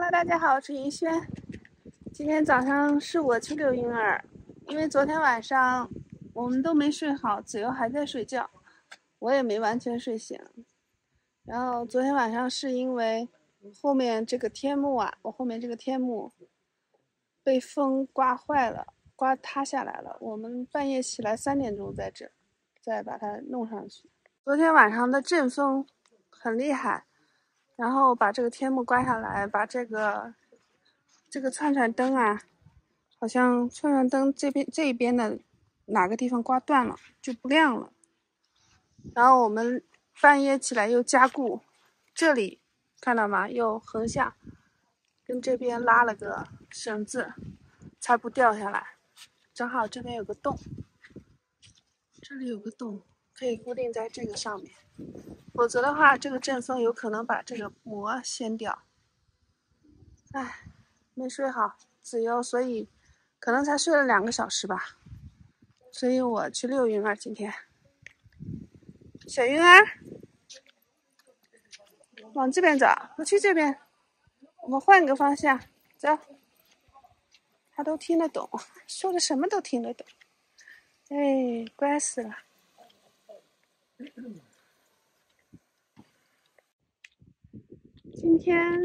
Hello， 大家好，我是云轩。今天早上是我去遛婴儿，因为昨天晚上我们都没睡好，子悠还在睡觉，我也没完全睡醒。然后昨天晚上是因为后面这个天幕啊，我后面这个天幕被风刮坏了，刮塌下来了。我们半夜起来3点钟在这，再把它弄上去。昨天晚上的阵风很厉害。然后把这个天幕刮下来，把这个串串灯啊，好像串串灯这一边的哪个地方刮断了，就不亮了。然后我们半夜起来又加固，这里看到吗？又横向跟这边拉了个绳子，才不掉下来。正好这边有个洞，这里有个洞，可以固定在这个上面。否则的话，这个阵风有可能把这个膜掀掉。唉，没睡好，子悠，所以可能才睡了2个小时吧。所以我去遛婴儿今天。小婴儿，往这边走，不去这边，我们换个方向走。他都听得懂，说的什么都听得懂。哎，乖死了。今天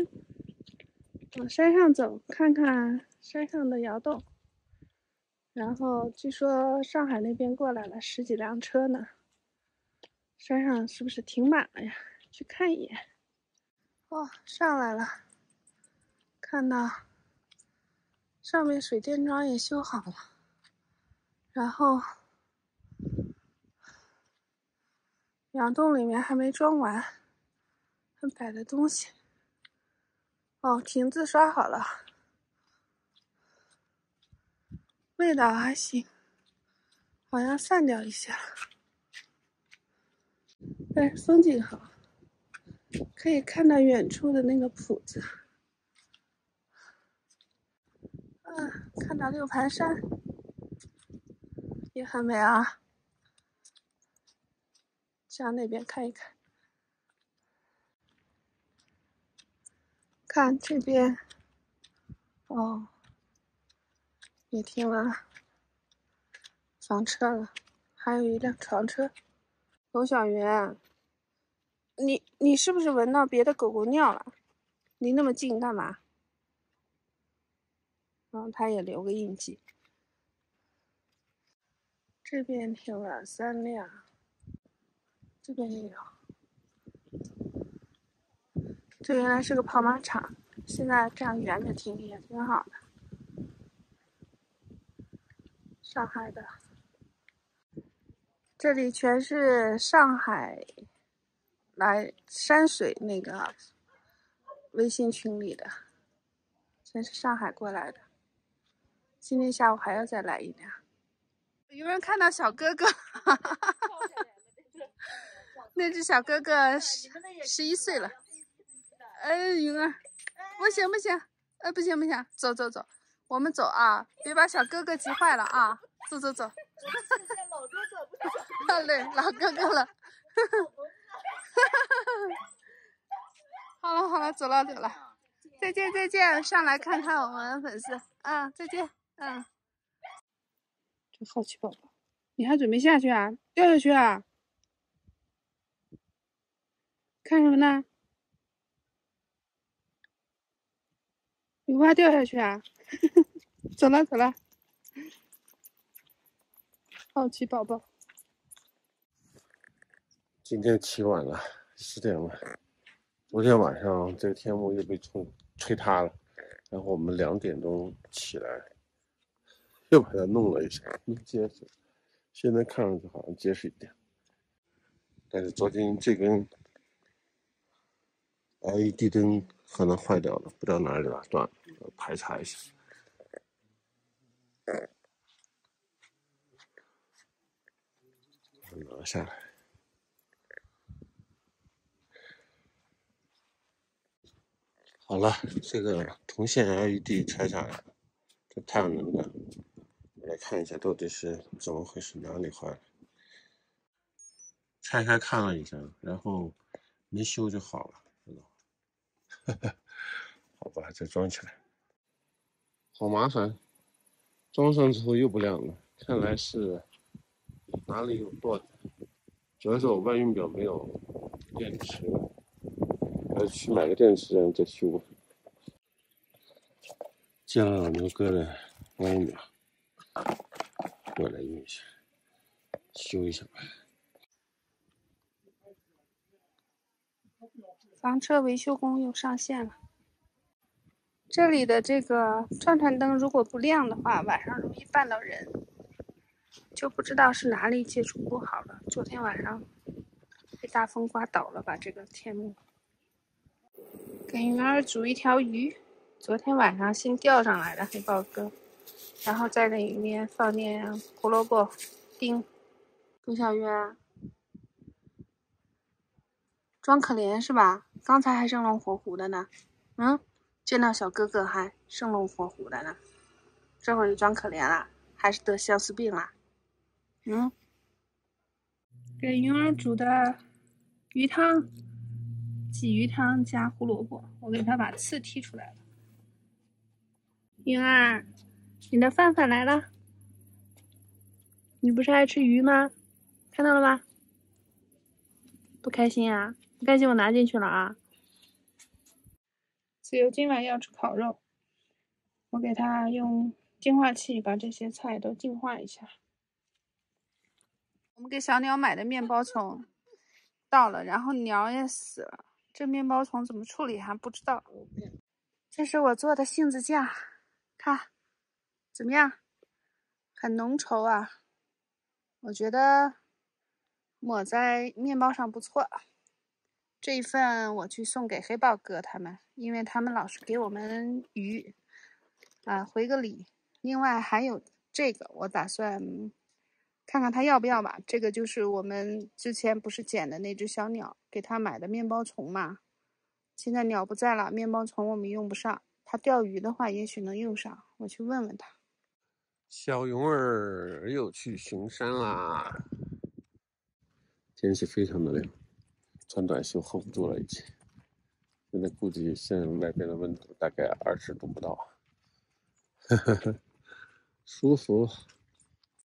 往山上走，看看山上的窑洞。然后据说上海那边过来了10几辆车呢，山上是不是停满了呀？去看一眼。哦，上来了，看到上面水电桩也修好了，然后窑洞里面还没装完，还摆的东西。哦，亭子刷好了，味道还行，好像散掉一些了，但是风景好，可以看到远处的那个埔子。看到六盘山也很美啊，向那边看一看。看这边，哦，也停了房车了，还有一辆床车。狗小圆，你是不是闻到别的狗狗尿了？离那么近干嘛？然后它也留个印记。这边停了3辆，这边也有。这原来是个跑马场，现在这样圆着停也挺好的。上海的，这里全是上海来山水那个微信群里的，全是上海过来的。今天下午还要再来一辆。有人看到小哥哥，那只小哥哥11岁了。云儿，不行不行，不行不行，走走走，我们走啊，别把小哥哥急坏了啊，走走走。老哥哥不是，对，老哥哥了。好了好了，走了走了，再见再见，上来看看我们粉丝啊，再见。这好奇宝宝，你还准备下去啊？掉下去啊？看什么呢？你不怕掉下去啊？走了走了，好奇宝宝。今天起晚了，10点了。昨天晚上这个天幕又被吹塌了，然后我们2点钟起来，又把它弄了一下，弄结实。现在看上去好像结实一点，但是昨天这根 LED 灯可能坏掉了，不知道哪里打断了，排查一下。拿下来。好了，这个铜线 LED 拆下来了，这太阳能的，来看一下到底是怎么回事，哪里坏了。拆开看了一下，然后没修就好了，知道好吧，再装起来。好麻烦，装上之后又不亮了，看来是哪里有断。主要是我万用表没有电池，要去买个电池然后再修。见了老牛哥的万用表，过来用一下，修一下吧。房车维修工又上线了。这里的这个转转灯如果不亮的话，晚上容易绊到人，就不知道是哪里接触不好了。昨天晚上被大风刮倒了吧这个天幕。给云儿煮一条鱼，昨天晚上新钓上来的黑豹哥，然后在那里面放点胡萝卜丁。杜小月装可怜是吧？刚才还生龙活虎的呢，见到小哥哥还生龙活虎的呢，这会儿就装可怜了，还是得相思病了？给云儿煮的鱼汤，鲫鱼汤加胡萝卜，我给他把刺剔出来了。云儿，你的饭饭来了，你不是爱吃鱼吗？看到了吗？不开心啊？不开心我拿进去了啊。子悠今晚要吃烤肉，我给他用净化器把这些菜都净化一下。我们给小鸟买的面包虫到了，然后鸟也死了，这面包虫怎么处理还不知道。这是我做的杏子酱，看怎么样？很浓稠啊，我觉得抹在面包上不错。这一份我去送给黑豹哥他们，因为他们老是给我们鱼回个礼。另外还有这个，我打算看看他要不要吧。这个就是我们之前不是捡的那只小鸟，给他买的面包虫嘛。现在鸟不在了，面包虫我们用不上，他钓鱼的话也许能用上，我去问问他。小勇儿又去巡山啦，天气非常的凉，穿短袖 hold 不住了已经。现在估计现在外边的温度大概20度不到，舒服。